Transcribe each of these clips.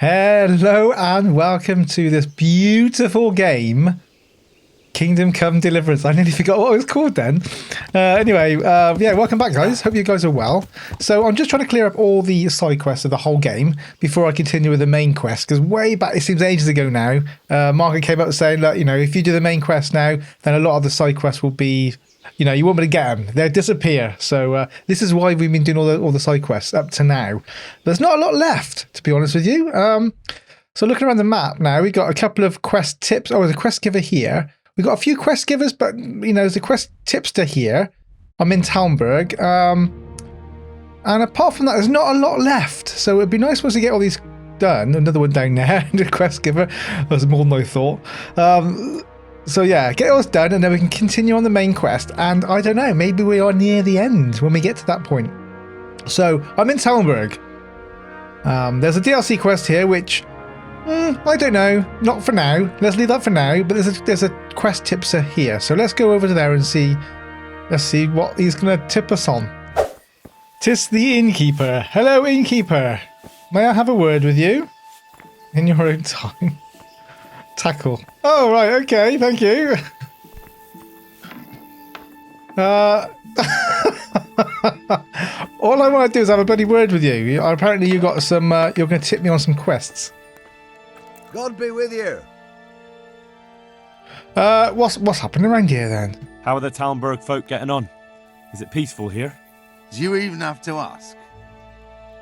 Hello and welcome to this beautiful game, Kingdom Come Deliverance. I nearly forgot what it was called then. Anyway, welcome back, guys. Hope you guys are well. So I'm just trying to clear up all the side quests of the whole game before I continue with the main quest, because way back, it seems ages ago now, Margaret came up saying that, you know, if you do the main quest now, then a lot of the side quests will be, you know, you won't be able to get them. They'll disappear. So this is why we've been doing all the side quests up to now. There's not a lot left, to be honest with you. So looking around the map now, we've got a couple of quest tips. Oh, there's a quest giver here. We've got a few quest givers, but, you know, there's a quest tipster here. I'm in Talmberg. And apart from that, there's not a lot left. So it'd be nice once we get all these done. Another one down there, the quest giver. That's more than I thought. So yeah, get ours done and then we can continue on the main quest. And I don't know, maybe we are near the end when we get to that point. So I'm in Talmberg. There's a DLC quest here, which I don't know, not for now. Let's leave that for now. But there's a quest tipster here, so let's go over to there and see. Let's see what he's gonna tip us on. 'Tis the innkeeper. Hello, innkeeper. May I have a word with you? In your own time. Tackle. Oh, right, okay, thank you. All I want to do is have a bloody word with you. Apparently you got some, you're going to tip me on some quests. God be with you. What's happening around here then? How are the Talmberg folk getting on? Is it peaceful here? Do you even have to ask?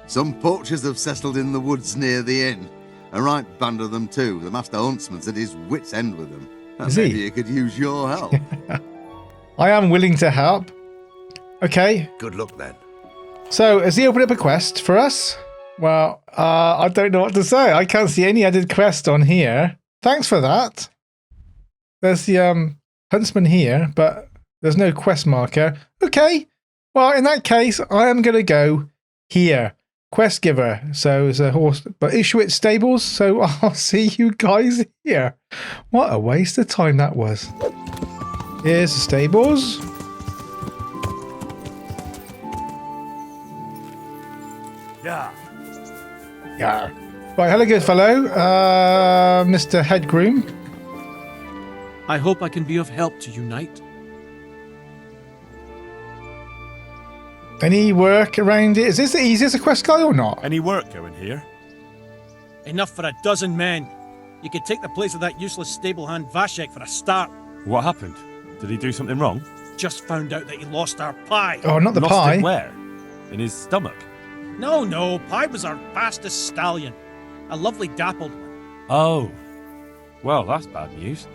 Some poachers have settled in the woods near the inn. A right band of them too. The master huntsman's at his wit's end with them. And maybe he could use your help. I am willing to help. Okay. Good luck then. So, has he opened up a quest for us? Well, I don't know what to say. I can't see any added quest on here. Thanks for that. There's the huntsman here, but there's no quest marker. Okay. Well, in that case, I am going to go here. Quest giver. So it's a horse, but issue it stables. So I'll see you guys here. What a waste of time that was. Here's the stables. Yeah. Yeah. Right, hello, good fellow. Mr. Head Groom. I hope I can be of help to you, knight. Any work around it? Is this the easiest quest guy or not? Any work going here? Enough for a dozen men. You could take the place of that useless stable hand Vashek for a start. What happened? Did he do something wrong? Just found out that he lost our pie. Oh, not the Lost pie. it where? In his stomach? No, Pie was our fastest stallion. A lovely dappled one. Oh. Well, that's bad news.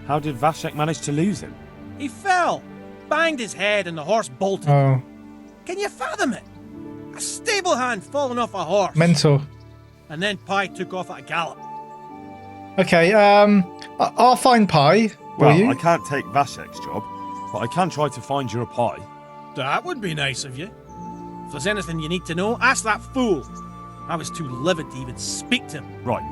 How did Vashek manage to lose him? He fell, banged his head, and the horse bolted. Oh, Can you fathom it? A stable hand falling off a horse. mental. And then Pie took off at a gallop. Okay, I'll find Pie. Will Well, you? I can't take Vashek's job, but I can try to find your pie. That would be nice of you. If there's anything you need to know, ask that fool. I was too livid to even speak to him. Right.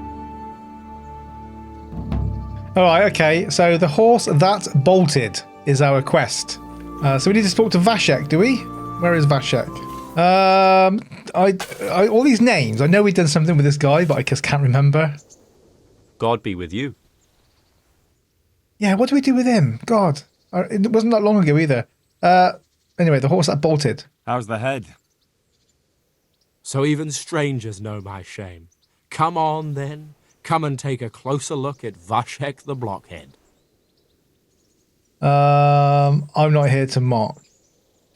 All right, okay. So the horse that bolted is our quest. So we need to talk to Vashek, do we? Where is Vashek? I all these names. I know we've done something with this guy, but I just can't remember. God be with you. Yeah, what do we do with him? God, it wasn't that long ago either. Anyway, the horse that bolted. How's the head? So even strangers know my shame. Come on, then. Come and take a closer look at Vashek the Blockhead. I'm not here to mock.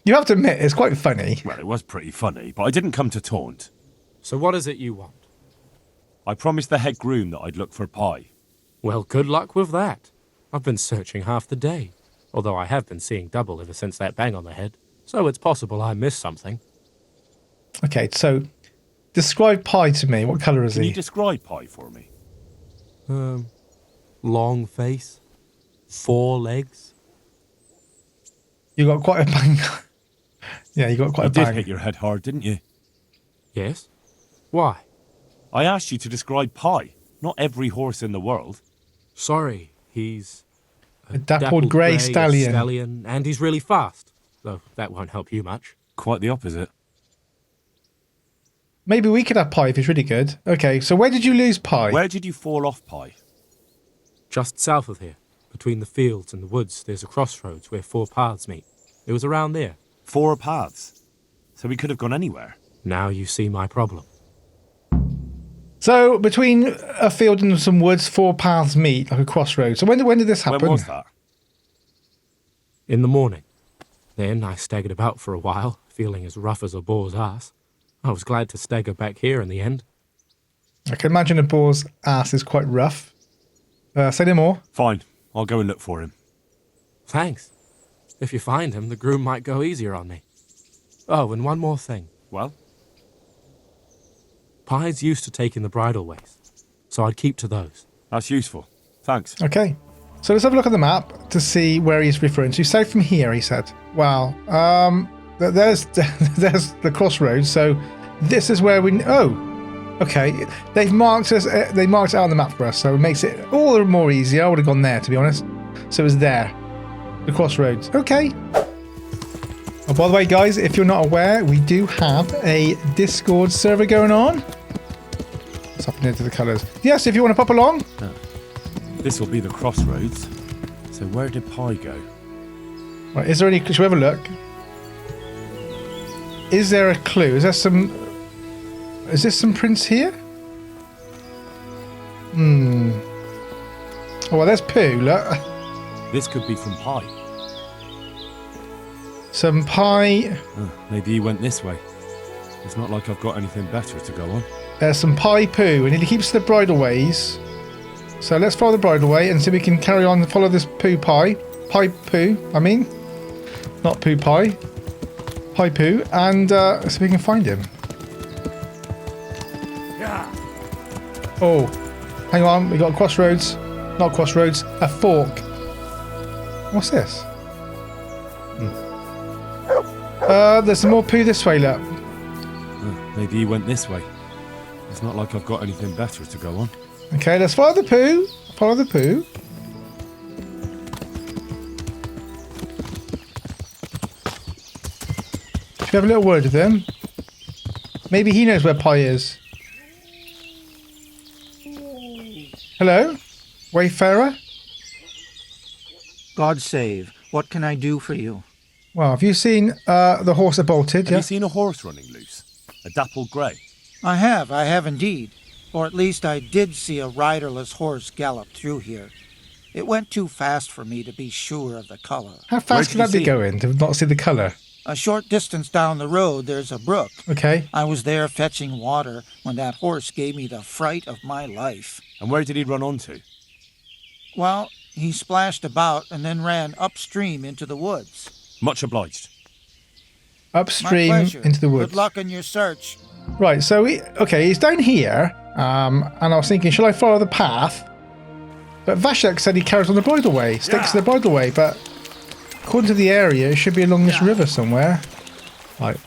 You have to admit, it's quite funny. Well, it was pretty funny, but I didn't come to taunt. So what is it you want? I promised the head groom that I'd look for pie. Well, good luck with that. I've been searching half the day, although I have been seeing double ever since that bang on the head, so it's possible I missed something. Okay, so describe Pie to me. What colour is Can he? you describe pie for me? Long face, 4 legs. You got quite a bang. Yeah, you got quite You a did bang. hit your head hard, didn't you? Yes? Why? I asked you to describe pie, not every horse in the world. Sorry, he's A dappled grey stallion. And he's really fast, though that won't help you much. Quite the opposite. Maybe we could have Pie if he's really good. Okay, so where did you lose Pie? Where did you fall off, Pie? Just south of here, between the fields and the woods, there's a crossroads where 4 paths meet. It was around there. 4 paths. So we could have gone anywhere. Now you see my problem. So between a field and some woods, 4 paths meet, like a crossroads. So when did this happen? When was that? In the morning. Then I staggered about for a while, feeling as rough as a boar's ass. I was glad to stagger back here in the end. I can imagine a boar's ass is quite rough. Say no more. Fine. I'll go and look for him. Thanks. If you find him, the groom might go easier on me. Oh, and one more thing. Well? Pie's used to taking the bridle ways, so I'd keep to those. That's useful. Thanks. Okay. So let's have a look at the map to see where he's referring to. South from here, he said. Wow. There's the crossroads. So this is where we... Oh, okay. They've marked us. They marked it out on the map for us, so it makes it all the more easier. I would have gone there, to be honest. So it was there. The crossroads. Okay. Oh, by the way, guys, if you're not aware, we do have a Discord server going on. What's happening to the colours? Yes, if you want to pop along. This will be the crossroads. So where did Pie go? Right, is there any... Should we have a look? Is there a clue? Is there some... Is this some prints here? Oh, well, there's Pooh, look. This could be from Pie. Some Pie... Maybe he went this way. It's not like I've got anything better to go on. There's some Pie Pooh, and he keeps the bridle ways. So let's follow the bridle way and see if we can carry on and follow this Pooh Pie. Pie Pooh, I mean. Not Pooh Pie. Pie Pooh, and see if we can find him. Yeah. Oh, hang on, we got a crossroads. Not crossroads, a fork. What's this? There's some more Pooh this way, look. Maybe he went this way. It's not like I've got anything better to go on. Okay, let's follow the Pooh. Follow the Pooh. Should we have a little word with him? Maybe he knows where Pie is. Hello? Wayfarer? God save. What can I do for you? Well, have you seen the horse that bolted? Have you seen a horse running loose? A dappled grey? I have indeed. Or at least I did see a riderless horse gallop through here. It went too fast for me to be sure of the color. How fast can that be going to not see the colour? A short distance down the road, there's a brook. Okay. I was there fetching water when that horse gave me the fright of my life. And where did he run onto? Well, he splashed about and then ran upstream into the woods. Much obliged. Upstream My pleasure. into the woods. Good luck in your search. Right, so he's down here, and I was thinking, shall I follow the path? But Vashek said he carries on the bridleway, sticks to the bridleway, but according to the area, it should be along this river somewhere. Right.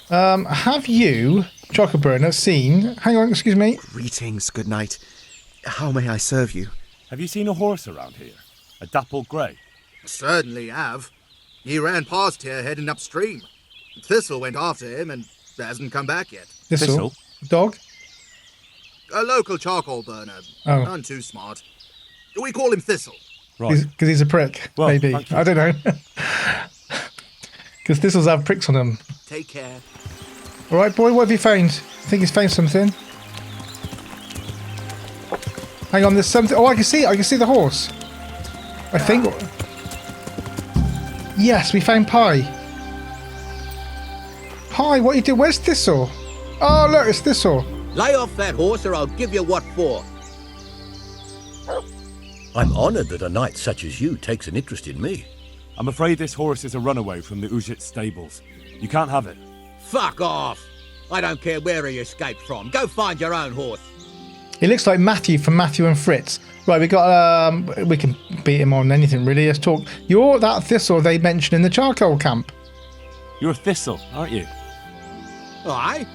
Have you, Chocolate Burner, seen... Hang on, excuse me. Greetings, good night. How may I serve you? Have you seen a horse around here? A dappled grey? Certainly have. He ran past here heading upstream. Thistle went after him and hasn't come back yet. Thistle? Dog? A local charcoal burner. Oh. None too smart. We call him Thistle. Right. Because he's a prick, Well, maybe. thank you. I don't know. Because thistles have pricks on them. Take care. All right, boy, what have you found? I think he's found something. Hang on, there's something. Oh, I can see it. I can see the horse. I think. Yes, we found Pie. Pie, what are you doing? Where's Thistle? Oh, look, it's Thistle. Lay off that horse or I'll give you what for. I'm honoured that a knight such as you takes an interest in me. I'm afraid this horse is a runaway from the Ujit stables. You can't have it. Fuck off! I don't care where he escaped from. Go find your own horse. He looks like Matthew from Matthew and Fritz. Right, we got. We can beat him on anything really. Let's talk. You're that Thistle they mentioned in the charcoal camp. You're a Thistle, aren't you? Aye?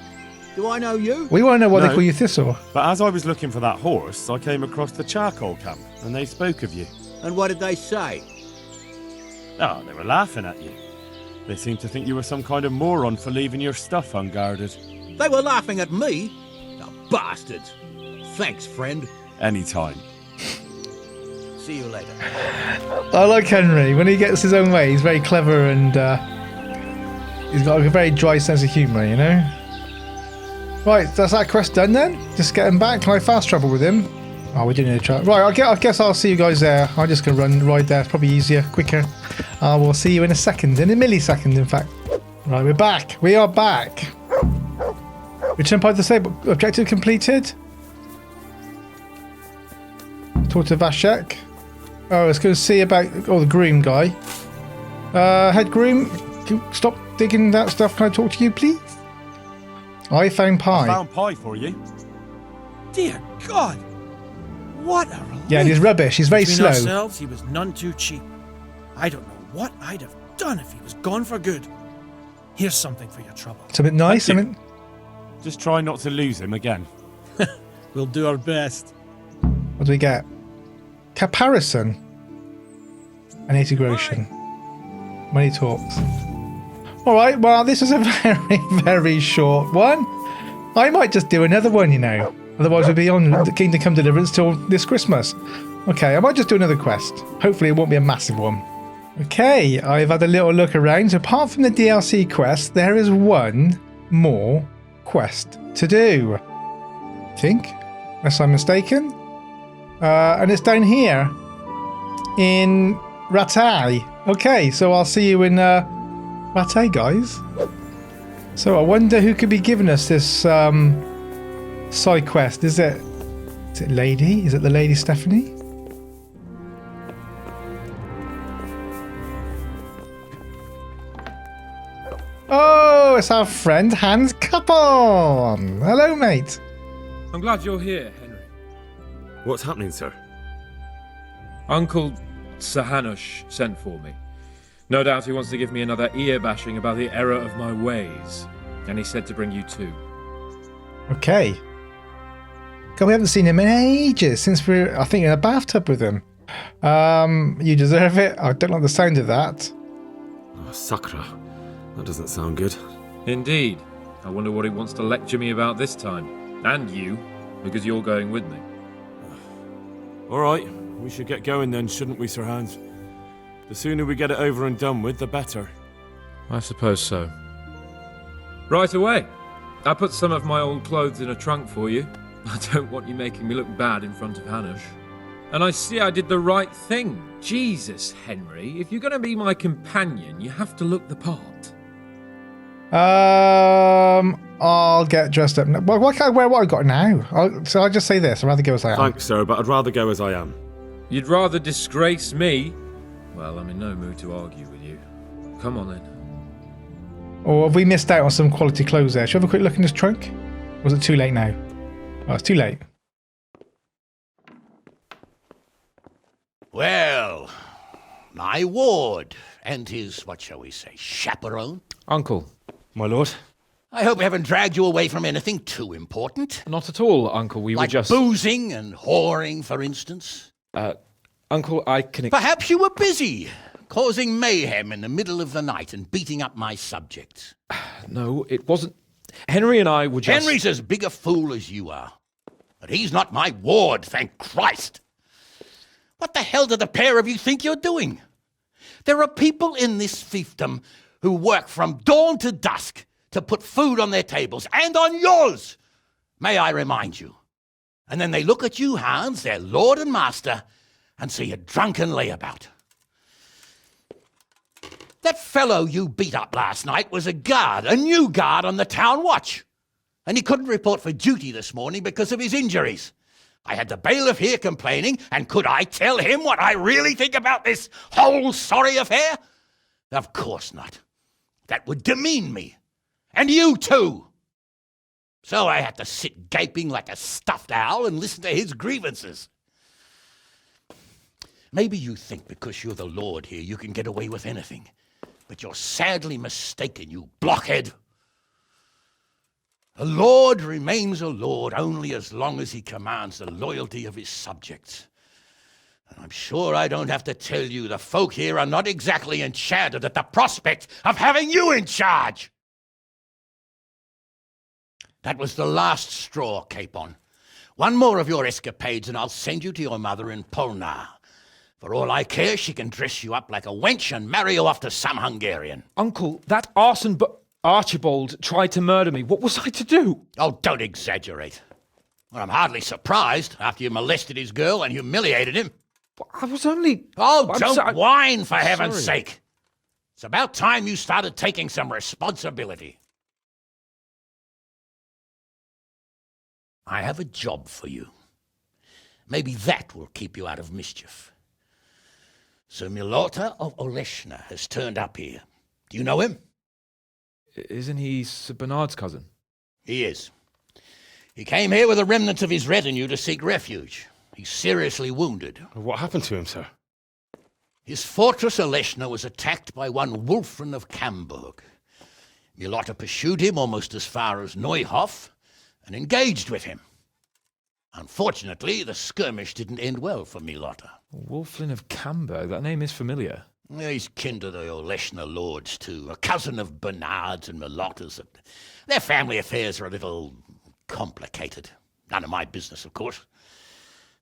Do I know you? We want to know why they No. call you Thistle. But as I was looking for that horse, I came across the charcoal camp, and they spoke of you. And what did they say? Oh, they were laughing at you. They seemed to think you were some kind of moron for leaving your stuff unguarded. They were laughing at me. The bastards. Thanks, friend. Anytime. See you later. I like Henry. When he gets his own way, he's very clever and he's got a very dry sense of humour, you know? Right, that's that quest done then? Just get him back. Can I fast travel with him? Oh, we do need to try. Right, I guess I'll see you guys there. I'm just going to ride there. It's probably easier, quicker. We'll see you in a second, in a millisecond, in fact. Right, we're back. We are back. Return by the same objective completed. Talk to Vashek. Oh, let's go see about the groom guy. Head groom, can you stop digging that stuff. Can I talk to you, please? I found pie. I found pie for you. Dear God! What a relief. Yeah, and he's rubbish. He's very Between slow. ourselves, he was none too cheap. I don't know what I'd have done if he was gone for good. Here's something for your trouble. It's a bit nice. I mean, Just try not to lose him again. We'll do our best. what do we get? Caparison and integration. Money talks. All right. Well, this is a very, very short one. I might just do another one, you know. Otherwise, we'll be on the Kingdom Come Deliverance till this Christmas. Okay, I might just do another quest. Hopefully, it won't be a massive one. Okay, I've had a little look around. So apart from the DLC quest, there is one more quest to do. I think, unless I'm mistaken. And it's down here in Rattay. Okay, so I'll see you in Rattay, guys. So I wonder who could be giving us this side quest. Is it Lady? Is it the Lady Stephanie? Oh, it's our friend Hans Capon. Hello, mate. I'm glad you're here, Henry. What's happening, sir? Uncle Sir Hanush sent for me. No doubt he wants to give me another ear bashing about the error of my ways. And he said to bring you too. Okay. God, we haven't seen him in ages since we were, I think, in a bathtub with him. You deserve it. I don't like the sound of that. Oh, Sakra. That doesn't sound good. Indeed. I wonder what he wants to lecture me about this time. And you, because you're going with me. All right, we should get going then, shouldn't we, Sir Hans? The sooner we get it over and done with, the better. I suppose so. Right away. I put some of my old clothes in a trunk for you. I don't want you making me look bad in front of Hanush. And I see I did the right thing. Jesus, Henry, if you're going to be my companion, you have to look the part. I'll get dressed up. Well, why can't I wear what I've got now? So I'll just say this. I'd rather go as I am. Thanks, sir, but I'd rather go as I am. You'd rather disgrace me? Well, I'm in no mood to argue with you. Come on then. Or have we missed out on some quality clothes there? Should we have a quick look in this trunk? Or was it too late now? Oh, it's too late. Well, my ward and his, what shall we say, chaperone. Uncle. My lord? I hope I haven't dragged you away from anything too important. Not at all, Uncle. We like were just... boozing and whoring, for instance. Uncle, I can... Perhaps you were busy, causing mayhem in the middle of the night and beating up my subjects. No, it wasn't... Henry and I were just... Henry's as big a fool as you are. But he's not my ward, thank Christ. What the hell do the pair of you think you're doing? There are people in this fiefdom who work from dawn to dusk to put food on their tables and on yours, may I remind you. And then they look at you, Hans, their lord and master, and see a drunken layabout. That fellow you beat up last night was a guard, a new guard on the town watch. And he couldn't report for duty this morning because of his injuries. I had the bailiff here complaining, and could I tell him what I really think about this whole sorry affair? Of course not. That would demean me. And you too. So I had to sit gaping like a stuffed owl and listen to his grievances. Maybe you think because you're the lord here you can get away with anything. But you're sadly mistaken, you blockhead. A lord remains a lord only as long as he commands the loyalty of his subjects. And I'm sure I don't have to tell you the folk here are not exactly enchanted at the prospect of having you in charge. That was the last straw, Capon. One more of your escapades and I'll send you to your mother in Polnar. For all I care, she can dress you up like a wench and marry you off to some Hungarian. Uncle, that arson Archibald tried to murder me. What was I to do? Oh, don't exaggerate. Well, I'm hardly surprised after you molested his girl and humiliated him. I was only... Oh, don't whine, for heaven's sake. It's about time you started taking some responsibility. I have a job for you. Maybe that will keep you out of mischief. Sir Milota of Oleshna has turned up here. Do you know him? Isn't he Sir Bernard's cousin? He is. He came here with a remnant of his retinue to seek refuge. He's seriously wounded. What happened to him, sir? His fortress Oleshna was attacked by one Wulfrin of Camburg. Milota pursued him almost as far as Neuhof and engaged with him. Unfortunately, the skirmish didn't end well for Milota. Wulfrin of Camburg, that name is familiar. He's kin to the Oleshna lords, too, a cousin of Bernard's and Milota's. Their family affairs are a little complicated. None of my business, of course.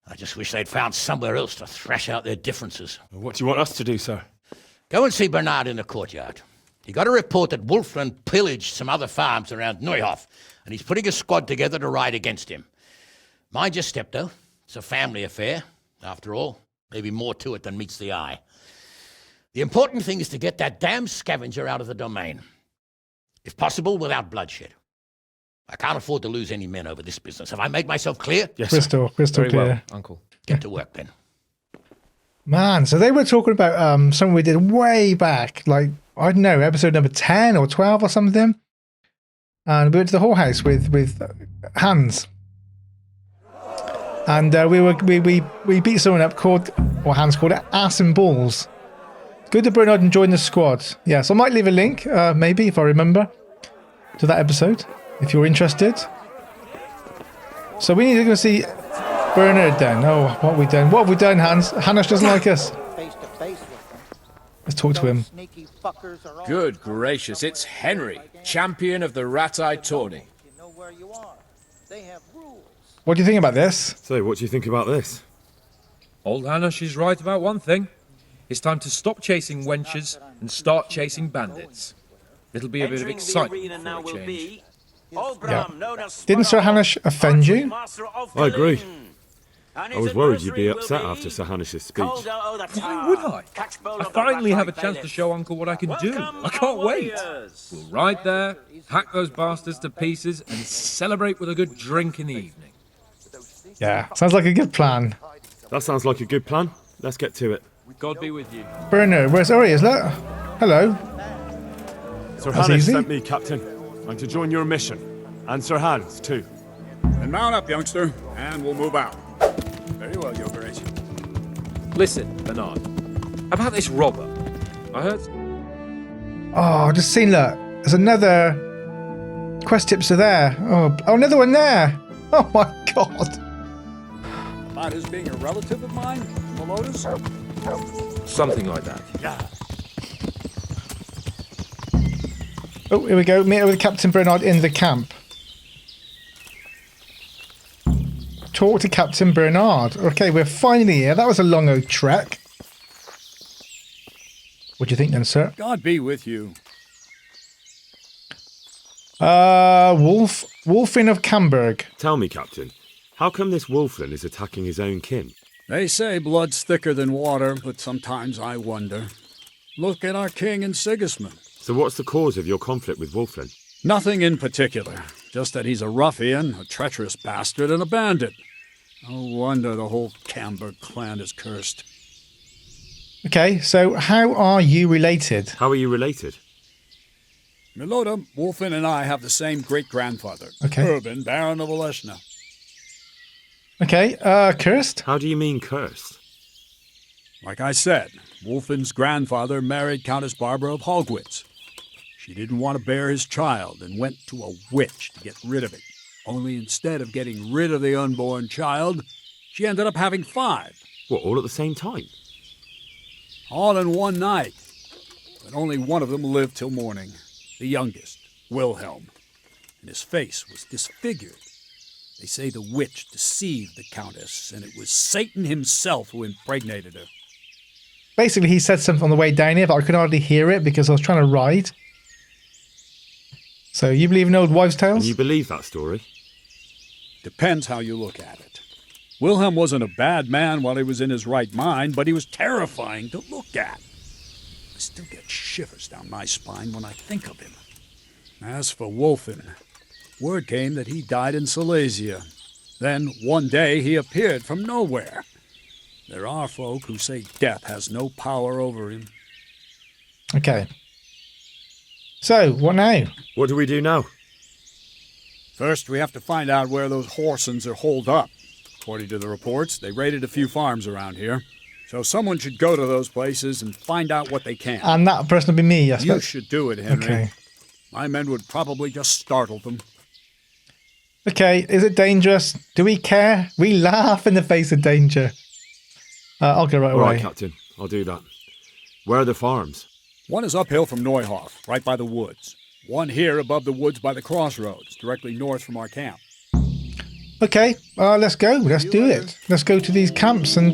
I just wish they'd found somewhere else to thrash out their differences. What do you want us to do, sir? Go and see Bernard in the courtyard. He got a report that Wulfrin pillaged some other farms around Neuhof, and he's putting a squad together to ride against him. Mind your step, though. It's a family affair. After all, maybe more to it than meets the eye. The important thing is to get that damn scavenger out of the domain. If possible, without bloodshed. I can't afford to lose any men over this business. Have I made myself clear? Yes, crystal very clear. Well, Uncle. Get to work, then. Man, so they were talking about something we did way back, like, I don't know, episode number 10 or 12 or something. And we went to the whorehouse with Hans. And we beat someone up called, or Hans called it, Ass and Balls. Go to Bernard and join the squad. Yeah, so I might leave a link, maybe, if I remember, to that episode, if you're interested. So we need to go see Bernard then. Oh, what have we done? What have we done, Hans? Hanush doesn't like us. Let's talk to him. Good gracious, it's Henry, champion of the Rat-Eye Tourney. What do you think about this? So, what do you think about this? Old Hanush is right about one thing. It's time to stop chasing wenches and start chasing bandits. It'll be a bit of excitement for a change. Yeah. Didn't Sir Hanush offend you? I agree. I was worried you'd be upset after Sir Hanush's speech. Why would I? I finally have a chance to show Uncle what I can do. I can't wait. We'll ride there, hack those bastards to pieces, and celebrate with a good drink in the evening. Yeah, sounds like a good plan. That sounds like a good plan. Let's get to it. God be with you. Bernard, where's Uri? Is that? Hello. Sir That's Hanush easy. sent me, Captain. I'm to join your mission. And Sir Hans, too. Then mount up, youngster, and we'll move out. Very well, Your Grace. Listen, Bernard, about this robber. I heard... Oh, just seen that. There's another... Quest tips are there. Oh, another one there. Oh my god. About his being a relative of mine, Melotus? Something like that. Yeah. Oh, here we go. Meet with Captain Bernard in the camp. Talk to Captain Bernard. Okay, we're finally here. That was a long old trek. What do you think then, sir? God be with you. Wulfrin of Camburg. Tell me, Captain, how come this Wulfrin is attacking his own kin? They say blood's thicker than water, but sometimes I wonder. Look at our king and Sigismund. So what's the cause of your conflict with Wulfrin? Nothing in particular. Just that he's a ruffian, a treacherous bastard, and a bandit. No wonder the whole Camburg clan is cursed. Okay, so how are you related? How are you related? Milota, Wulfrin, and I have the same great-grandfather. Okay. Urban, Baron of Oleshna. Okay, cursed? How do you mean cursed? Like I said, Wulfin's grandfather married Countess Barbara of Hogwitz. She didn't want to bear his child and went to a witch to get rid of it. Only instead of getting rid of the unborn child, she ended up having 5. What, all at the same time? All in one night. But only one of them lived till morning. The youngest, Wilhelm. and his face was disfigured. They say the witch deceived the Countess, and it was Satan himself who impregnated her. Basically, he said something on the way down here, but I could hardly hear it because I was trying to ride. So, you believe in old wives' tales? And you believe that story? Depends how you look at it. Wilhelm wasn't a bad man while he was in his right mind, but he was terrifying to look at. I still get shivers down my spine when I think of him. As for Wolfen, word came that he died in Silesia. Then, one day, he appeared from nowhere. There are folk who say death has no power over him. Okay. So, what now? What do we do now? First, we have to find out where those Horsons are holed up. According to the reports, they raided a few farms around here. So someone should go to those places and find out what they can. And that person will be me, I suppose. You should do it, Henry. Okay. My men would probably just startle them. Okay, is it dangerous? Do we care? We laugh in the face of danger. I'll go right away. All right, Captain. I'll do that. Where are the farms? One is uphill from Neuhof, right by the woods. One here above the woods by the crossroads, directly north from our camp. Okay, let's go. Let's do it. Let's go to these camps and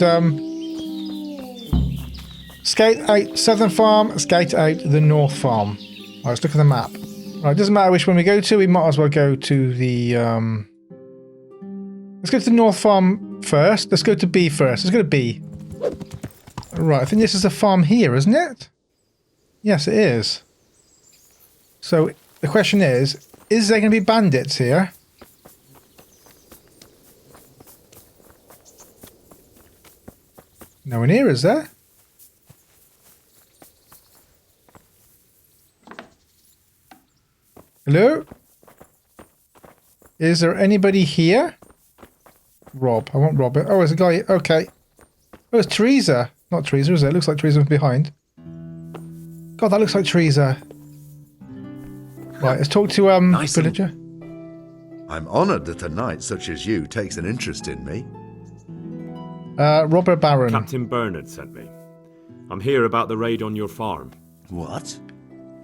scout out Southern Farm, scout out the North Farm. All right, let's look at the map. Right, it doesn't matter which one we go to. We might as well go to the... Let's go to the North Farm first. Let's go to B first. Let's go to B. Right, I think this is the farm here, isn't it? Yes, it is. So, the question is there going to be bandits here? No one here, is there? Hello? Is there anybody here? Rob. I want Robert. Oh, there's a guy. Okay. Oh, it's Teresa. Not Teresa, is it? It looks like Teresa from behind. God, that looks like Teresa. Right, let's talk to villager. I'm honoured that a knight such as you takes an interest in me. Robber Baron. Captain Bernard sent me. I'm here about the raid on your farm. What?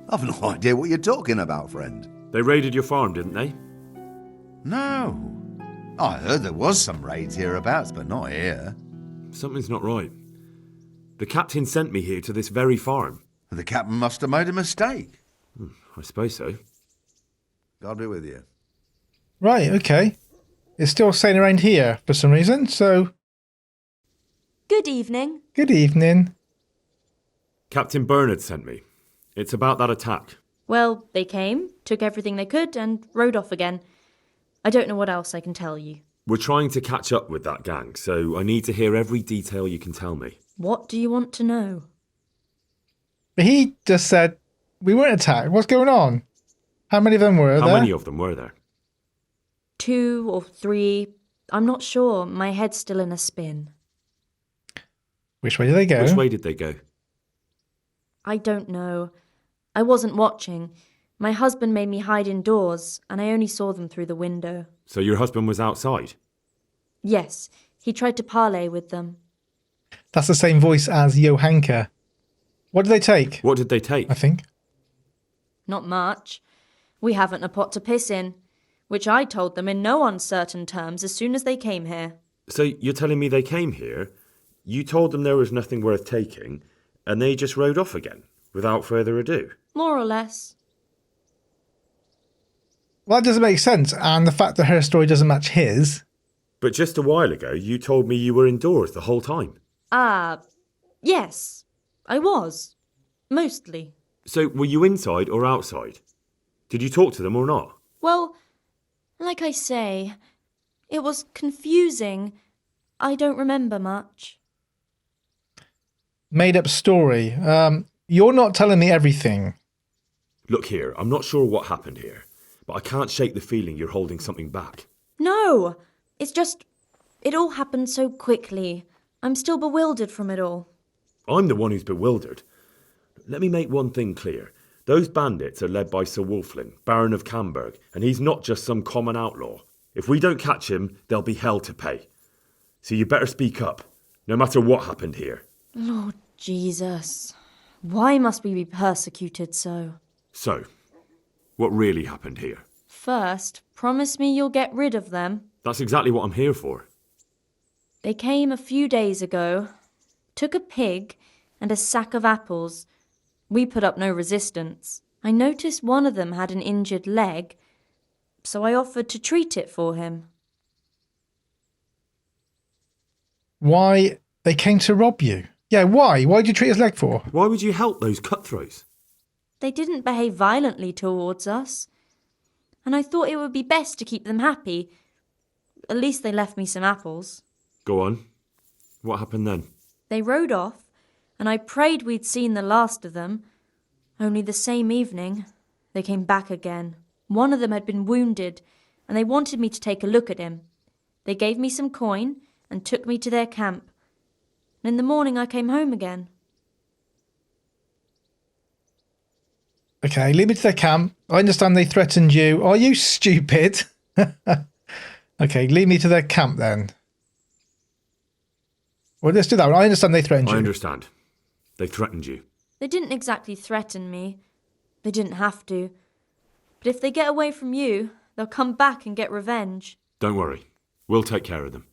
I've no idea what you're talking about, friend. They raided your farm, didn't they? No. I heard there was some raids hereabouts, but not here. Something's not right. The captain sent me here to this very farm. The captain must have made a mistake. I suppose so. God be with you. Right, okay. It's still saying around here for some reason, so... Good evening. Good evening. Captain Bernard sent me. It's about that attack. Well, they came, took everything they could, and rode off again. I don't know what else I can tell you. We're trying to catch up with that gang, so I need to hear every detail you can tell me. What do you want to know? He just said, we weren't attacked. What's going on? How many of them were there? How many of them were there? 2 or 3. I'm not sure. My head's still in a spin. Which way did they go? Which way did they go? I don't know. I wasn't watching. My husband made me hide indoors, and I only saw them through the window. So your husband was outside? Yes, he tried to parley with them. That's the same voice as Johanka. What did they take? What did they take? I think. Not much. We haven't a pot to piss in, which I told them in no uncertain terms as soon as they came here. So you're telling me they came here, you told them there was nothing worth taking, and they just rode off again, without further ado? More or less. Well, that doesn't make sense, and the fact that her story doesn't match his. But just a while ago, you told me you were indoors the whole time. Yes, I was. Mostly. So were you inside or outside? Did you talk to them or not? Well, like I say, it was confusing. I don't remember much. Made up story. You're not telling me everything. Look here, I'm not sure what happened here, but I can't shake the feeling you're holding something back. No, it's just, it all happened so quickly. I'm still bewildered from it all. I'm the one who's bewildered. Let me make one thing clear. Those bandits are led by Sir Wolfling, Baron of Camberg, and he's not just some common outlaw. If we don't catch him, there'll be hell to pay. So you better speak up, no matter what happened here. Lord Jesus, why must we be persecuted so? So, what really happened here? First, promise me you'll get rid of them. That's exactly what I'm here for. They came a few days ago, took a pig and a sack of apples. We put up no resistance. I noticed one of them had an injured leg, so I offered to treat it for him. Why they came to rob you? Yeah, why? Why did you treat his leg for? Why would you help those cutthroats? They didn't behave violently towards us, and I thought it would be best to keep them happy. At least they left me some apples. Go on. What happened then? They rode off, and I prayed we'd seen the last of them. Only the same evening, they came back again. One of them had been wounded, and they wanted me to take a look at him. They gave me some coin and took me to their camp. And in the morning I came home again. Okay, lead me to their camp. I understand they threatened you. Are you stupid? Okay, lead me to their camp then. Well, let's do that one. I understand they threatened you. I understand. They threatened you. They didn't exactly threaten me. They didn't have to. But if they get away from you, they'll come back and get revenge. Don't worry. We'll take care of them.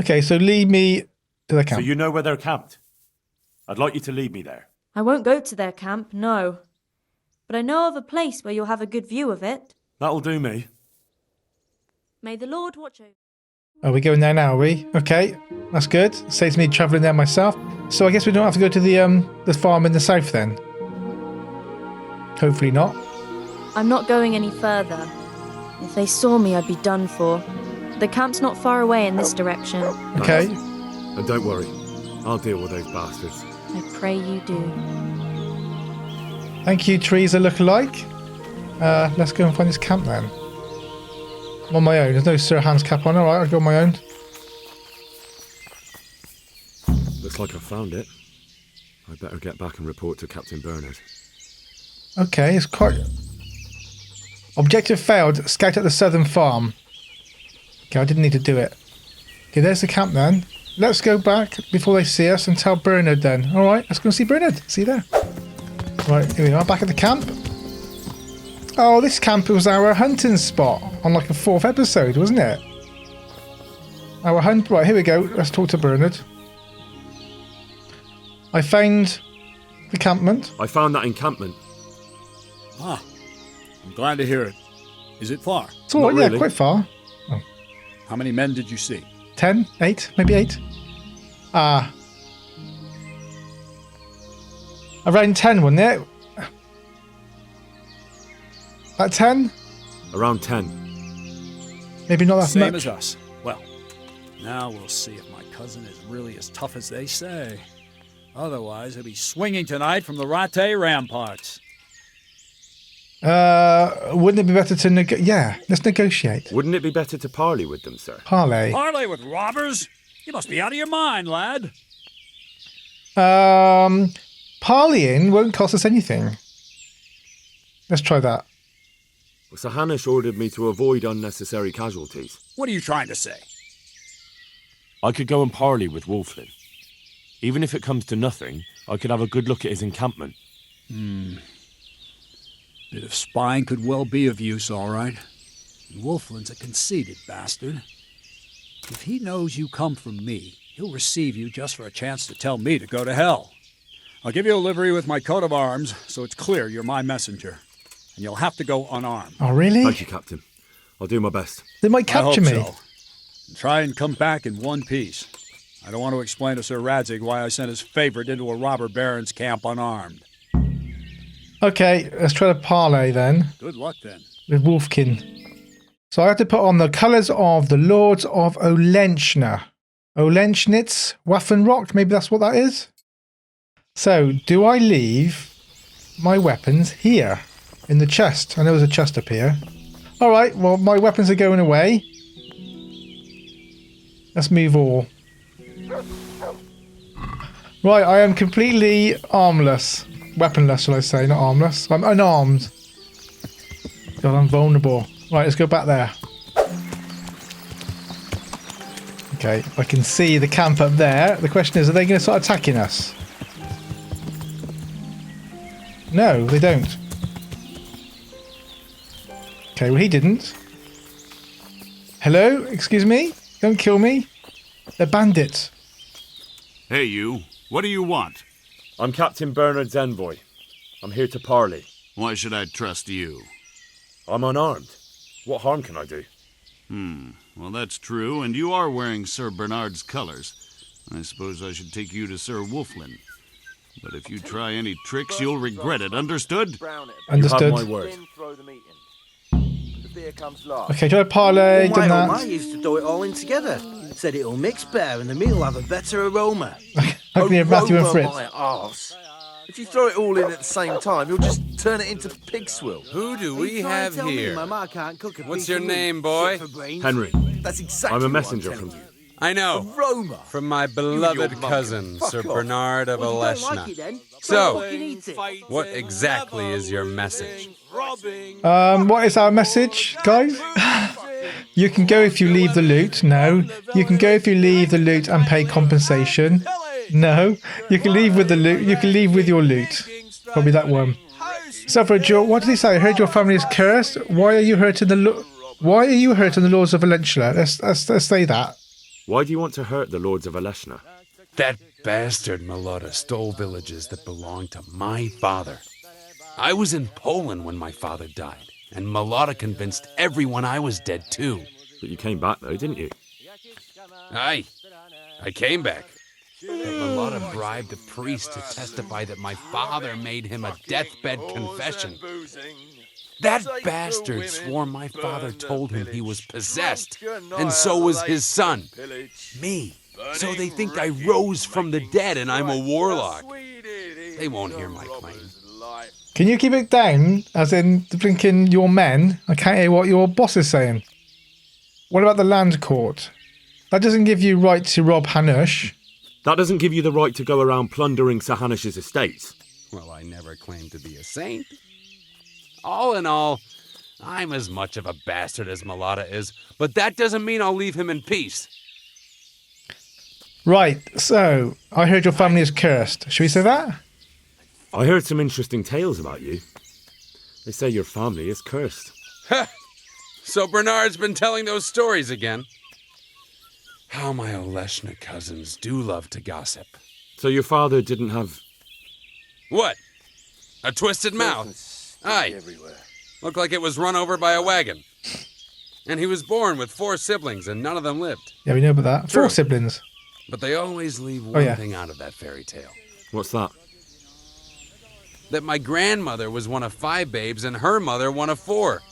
Okay, so lead me to their camp. So you know where they're camped? I'd like you to lead me there. I won't go to their camp, no. But I know of a place where you'll have a good view of it. That'll do me. May the Lord watch over. Are we going there now, are we? Okay, that's good. Saves me travelling there myself. So I guess we don't have to go to the farm in the south then. Hopefully not. I'm not going any further. If they saw me, I'd be done for. The camp's not far away in this direction. Okay. And don't worry. I'll deal with those bastards. I pray you do. Thank you, trees that look alike. Let's go and find this camp then. I'm on my own. There's no Sir Hans cap on. Alright, I'll go on my own. Looks like I found it. I better get back and report to Captain Bernard. Okay, it's quite... Objective failed. Scout at the southern farm. Okay, I didn't need to do it. Okay, there's the camp then. Let's go back before they see us and tell Bernard then. Alright, let's go and see Bernard. See you there. Right, here we are, back at the camp. Oh, this camp was our hunting spot on like a 4th episode, wasn't it? Our hunt... Right, here we go. Let's talk to Bernard. I found the encampment. I found that encampment. Ah, I'm glad to hear it. Is it far? It's all right, yeah, quite far. Oh. How many men did you see? 10? 8? Maybe 8? Around 10, wasn't it? About 10? Around 10. Maybe not that Same much. as us. Well, now we'll see if my cousin is really as tough as they say. Otherwise, he'll be swinging tonight from the Rattay ramparts. Wouldn't it be better to yeah, let's negotiate. Wouldn't it be better to parley with them, sir? Parley? Parley with robbers? You must be out of your mind, lad. Parleying won't cost us anything. Let's try that. Well, Sir Hanush ordered me to avoid unnecessary casualties. What are you trying to say? I could go and parley with Wolflin. Even if it comes to nothing, I could have a good look at his encampment. Bit of spying could well be of use, all right. Wolflin's a conceited bastard. If he knows you come from me, he'll receive you just for a chance to tell me to go to hell. I'll give you a livery with my coat of arms, so it's clear you're my messenger. And you'll have to go unarmed. Oh, really? Thank you, Captain. I'll do my best. They might capture me. So. And try and come back in one piece. I don't want to explain to Sir Radzig why I sent his favorite into a robber baron's camp unarmed. Okay, let's try to parley then. Good luck then. With Wolfkin. So I have to put on the colours of the Lords of Olenchna. Olenchnitz, Waffenrock, maybe that's what that is? So, do I leave my weapons here? In the chest? I know there's a chest up here. Alright, well my weapons are going away. Let's move all. Right, I am completely armless. Weaponless, shall I say, not armless. I'm unarmed. God, I'm vulnerable. Right, let's go back there. Okay, I can see the camp up there. The question is, are they going to start attacking us? No, they don't. Okay, well he didn't. Hello? Excuse me? Don't kill me. They're bandits. Hey, you. What do you want? I'm Captain Bernard's envoy. I'm here to parley. Why should I trust you? I'm unarmed. What harm can I do? Well, that's true, and you are wearing Sir Bernard's colors. I suppose I should take you to Sir Wolflin. But if you try any tricks, you'll regret it. Understood? Understood. You have my word. Okay, do I parlay? Well, Done my old that. mate used to do it all in together. Said it'll mix better and the meal will have a better aroma. How can you have Matthew and Fritz? My arse. If you throw it all in at the same time, you'll just turn it into pig swill. Who do we have here? My ma can't cook a What's piece your of name, meat boy? fit for brains. Henry. That's exactly I'm a what messenger telling from you. I know. Aroma. From my and beloved your mum. cousin, Fuck Sir off. Bernard of Well, you don't Aleshna. like it then? So, Don't fucking eat it. what exactly is your message? What is our message, guys? You can go if you leave the loot. No. You can go if you leave the loot and pay compensation. No. You can leave with the loot. You can leave with your loot. Probably that one. So for a duel, what did he say? I heard your family is cursed. Why are you hurting the Why are you hurting the laws of Valencia? Let's say that. Why do you want to hurt the lords of Aleshna? That bastard Malota stole villages that belonged to my father. I was in Poland when my father died, and Malota convinced everyone I was dead too. But you came back though, didn't you? Aye, I came back. But Malota bribed a priest to testify that my father made him a deathbed confession. That bastard swore my father told him he was possessed, and so was his son, me. So they think I rose from the dead and I'm a warlock. They won't hear my claim. Can you keep it down, as in blinking your men? I can't hear what your boss is saying. What about the land court? That doesn't give you right to rob Hanush. That doesn't give you the right to go around plundering Sir Hanush's estates. Well, I never claimed to be a saint. All in all, I'm as much of a bastard as Malota is, but that doesn't mean I'll leave him in peace. Right, so, I heard your family is cursed. Should we say that? I heard some interesting tales about you. They say your family is cursed. So Bernard's been telling those stories again. How my Aleshna cousins do love to gossip. So your father didn't have... What? A twisted mouth? Aye. Looked like it was run over by a wagon. And he was born with 4 siblings and none of them lived. Yeah, we know about that. 4 siblings. But they always leave one yeah. thing out of that fairy tale. What's that? That my grandmother was one of 5 babes and her mother one of 4.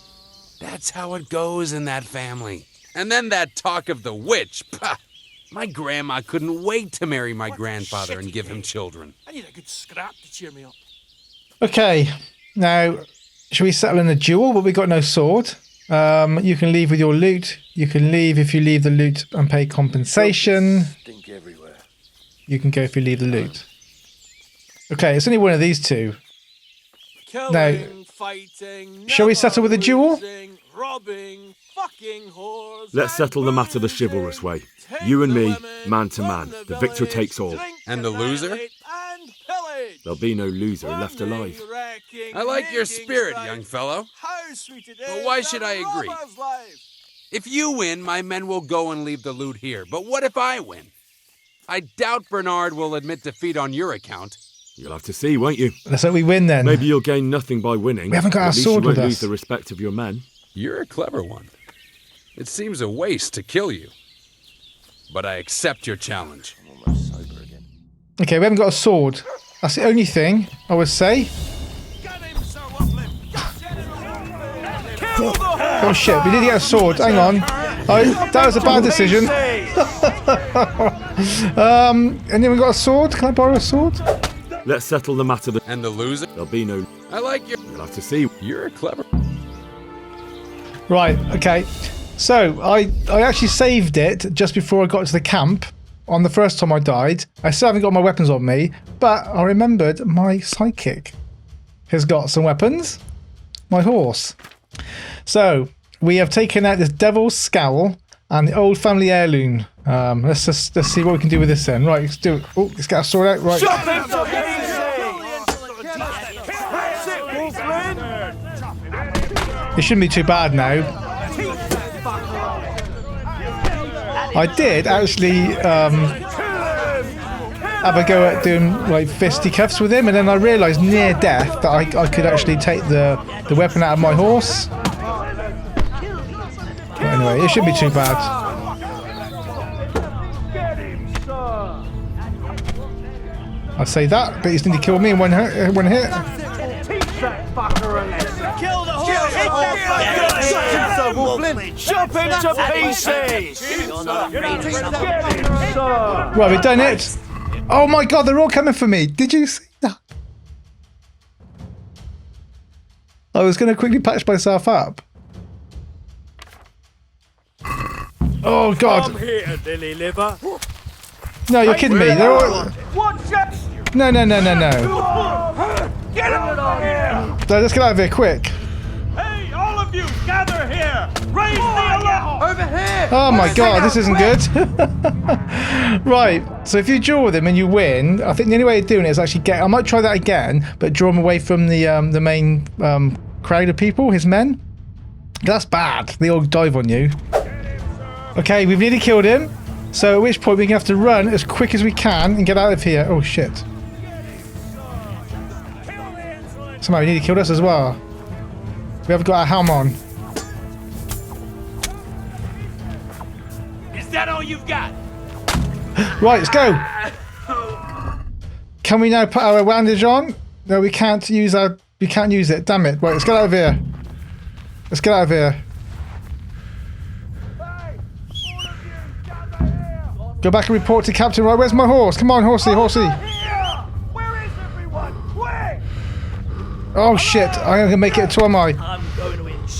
That's how it goes in that family. And then that talk of the witch. Pah! My grandma couldn't wait to marry my grandfather and give him children. I need a good scrap to cheer me up. Okay, now, should we settle in a duel? But we got no sword. You can leave with your loot. You can leave if you leave the loot and pay compensation. Stink everywhere. You can go if you leave the loot. Okay, it's only one of these two. Killing, fighting, shall we settle with a duel? Robbing, fucking whores. Let's settle the matter the chivalrous way. You and me, man to man. The victor takes all. And the loser? There'll be no loser left alive. I like your spirit, young fellow. But why should I agree? If you win, my men will go and leave the loot here. But what if I win? I doubt Bernard will admit defeat on your account. You'll have to see, won't you? Let's hope we win then. Maybe you'll gain nothing by winning. We haven't got our sword with you won't us. lose the respect of your men. You're a clever one. It seems a waste to kill you. But I accept your challenge. I'm almost sober again. Okay, we haven't got a sword. That's the only thing, I would say. Oh shit, we need to get a sword. Hang on. That was a bad decision. Anyone got a sword? Can I borrow a sword? Let's settle the matter. And the loser? There'll be no... I like your... You'll have to see. You're clever. Right, okay. So, I actually saved it just before I got to the camp. On the first time I died. I still haven't got my weapons on me, but I remembered my sidekick has got some weapons. My horse. So, we have taken out this devil's scowl and the old family heirloom. Let's see what we can do with this then. Right, let's do it. Oh, let's get our sword out. Right. It shouldn't be too bad now. I did actually have a go at doing like fisticuffs with him, and then I realised near death that I could actually take the weapon out of my horse. But anyway, it shouldn't be too bad. I say that, but he's nearly killed me in one hit. Kill the horse! Chop him to pieces! Right, we've done it. Oh my god, they're all coming for me. Did you see that? I was going to quickly patch myself up. Oh god. Come here, dilly liver. No, you're kidding me. They're all... No. Get out here! No, let's get out of here quick. Hey, all of you, gather here! Raise the alarm! Over here! Oh my god, this isn't good. Right, so if you draw with him and you win, I think the only way of doing it is actually get... I might try that again, but draw him away from the main crowd of people, his men. That's bad. They all dive on you. Okay, we've nearly killed him. So at which point we have to run as quick as we can and get out of here. Oh shit. Somehow he nearly killed us as well. We haven't got our helm on. Is that all you've got? Right, let's go. Can we now put our bandage on? No, we can't use our... We can't use it. Damn it. Right, let's get out of here. Let's get out of here. Go back and report to Captain. Right, where's my horse? Come on, horsey, horsey. Where is everyone? Quick! Oh shit, I'm going to make it to am I?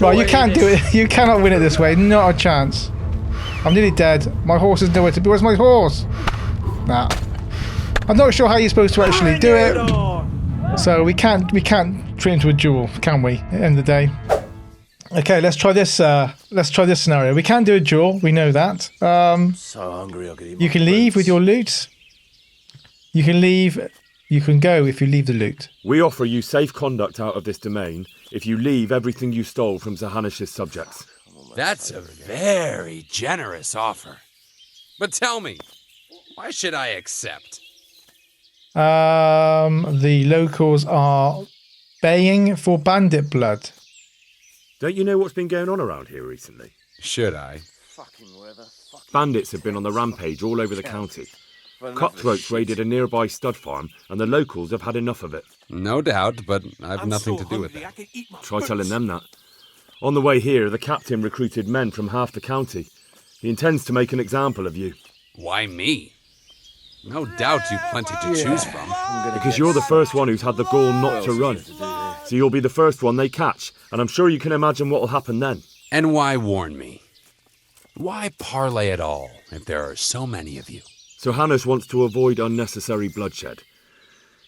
Right, you can't do it. You cannot win it this way. Not a chance. I'm nearly dead. My horse is nowhere to be. Where's my horse? Nah. I'm not sure how you're supposed to actually do it. So we can't treat into a duel, can we? At the end of the day. Okay, let's try this scenario. We can do a duel, we know that. So hungry I could eat. You can leave with your loot. You can leave. You can go if you leave the loot. We offer you safe conduct out of this domain if you leave everything you stole from Sir Hanush's subjects. That's a very generous offer. But tell me, why should I accept? The locals are baying for bandit blood. Don't you know what's been going on around here recently? Should I? Bandits have been on the rampage all over the county. Cutthroats raided a nearby stud farm, and the locals have had enough of it. No doubt, but I've nothing to do with that. Try telling them that. On the way here, the captain recruited men from half the county. He intends to make an example of you. Why me? No doubt you've plenty to choose from. Because you're the first one who's had the gall not to run. So you'll be the first one they catch, and I'm sure you can imagine what will happen then. And why warn me? Why parley at all if there are so many of you? Sir Hanush wants to avoid unnecessary bloodshed.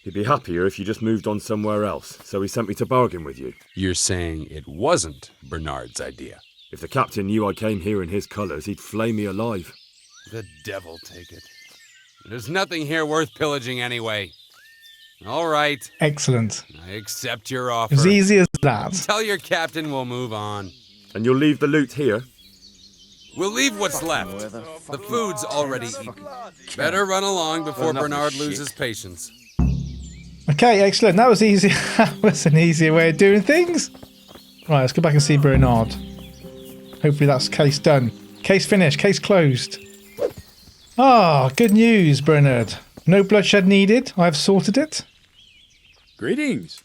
He'd be happier if you just moved on somewhere else, so he sent me to bargain with you. You're saying it wasn't Bernard's idea? If the captain knew I came here in his colours, he'd flay me alive. The devil take it. There's nothing here worth pillaging anyway. All right. Excellent. I accept your offer. As easy as that. Tell your captain we'll move on. And you'll leave the loot here? We'll leave what's left. The food's already eaten. Better run along before Bernard loses patience. Okay, excellent. That was easy. That was an easier way of doing things. Right, let's go back and see Bernard. Hopefully that's case done. Case finished. Case closed. Ah, good news, Bernard. No bloodshed needed. I've sorted it. Greetings.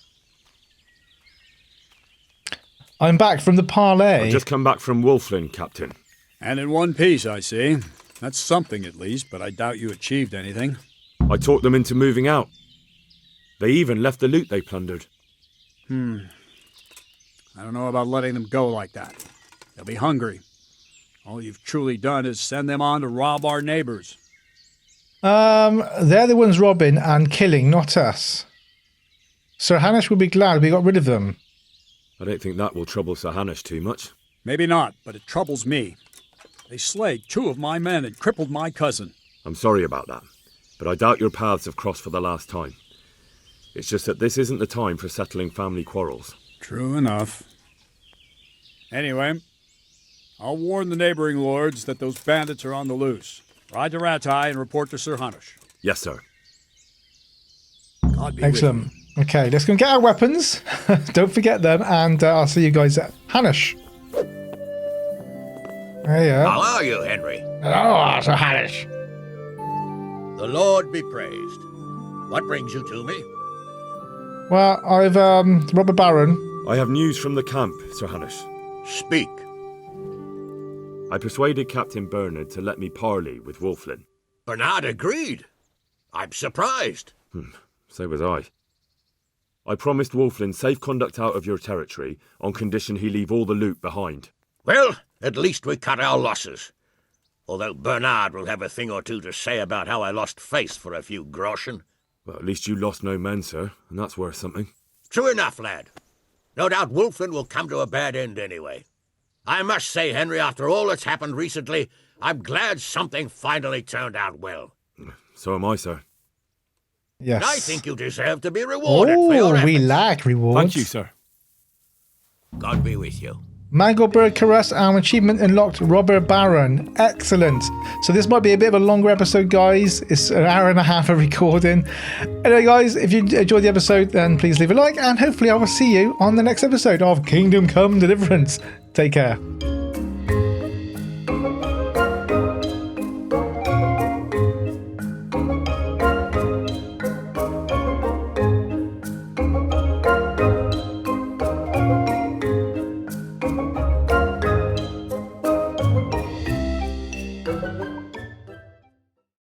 I'm back from the parley. I've just come back from Wolflin, Captain. And in one piece, I see. That's something at least, but I doubt you achieved anything. I talked them into moving out. They even left the loot they plundered. I don't know about letting them go like that. They'll be hungry. All you've truly done is send them on to rob our neighbors. They're the ones robbing and killing, not us. Sir Hanush will be glad we got rid of them. I don't think that will trouble Sir Hanush too much. Maybe not, but it troubles me. They slayed 2 of my men and crippled my cousin. I'm sorry about that, but I doubt your paths have crossed for the last time. It's just that this isn't the time for settling family quarrels. True enough. Anyway, I'll warn the neighboring lords that those bandits are on the loose. Ride to Ratai and report to Sir Hanush. Yes, sir. Excellent. Okay, let's go and get our weapons. Don't forget them, and I'll see you guys at Hanush. There you How are. are you, Henry? Oh, Sir Hanush. The Lord be praised. What brings you to me? Well, I've Robber Baron. I have news from the camp, Sir Hanush. Speak. I persuaded Captain Bernard to let me parley with Wolflin. Bernard agreed. I'm surprised. So was I. I promised Wolflin safe conduct out of your territory on condition he leave all the loot behind. Well, at least we cut our losses. Although Bernard will have a thing or two to say about how I lost face for a few groschen. Well, at least you lost no men, sir, and that's worth something. True enough, lad. No doubt Wolflin will come to a bad end anyway. I must say, Henry, after all that's happened recently, I'm glad something finally turned out well. So am I, sir. Yes. And I think you deserve to be rewarded for your Oh, efforts. we like rewards. Thank you, sir. God be with you. Manglebird Caress, our achievement unlocked, Robber Baron. Excellent. So this might be a bit of a longer episode, guys. It's an hour and a half of recording. Anyway, guys, if you enjoyed the episode, then please leave a like, and hopefully I will see you on the next episode of Kingdom Come Deliverance. Take care.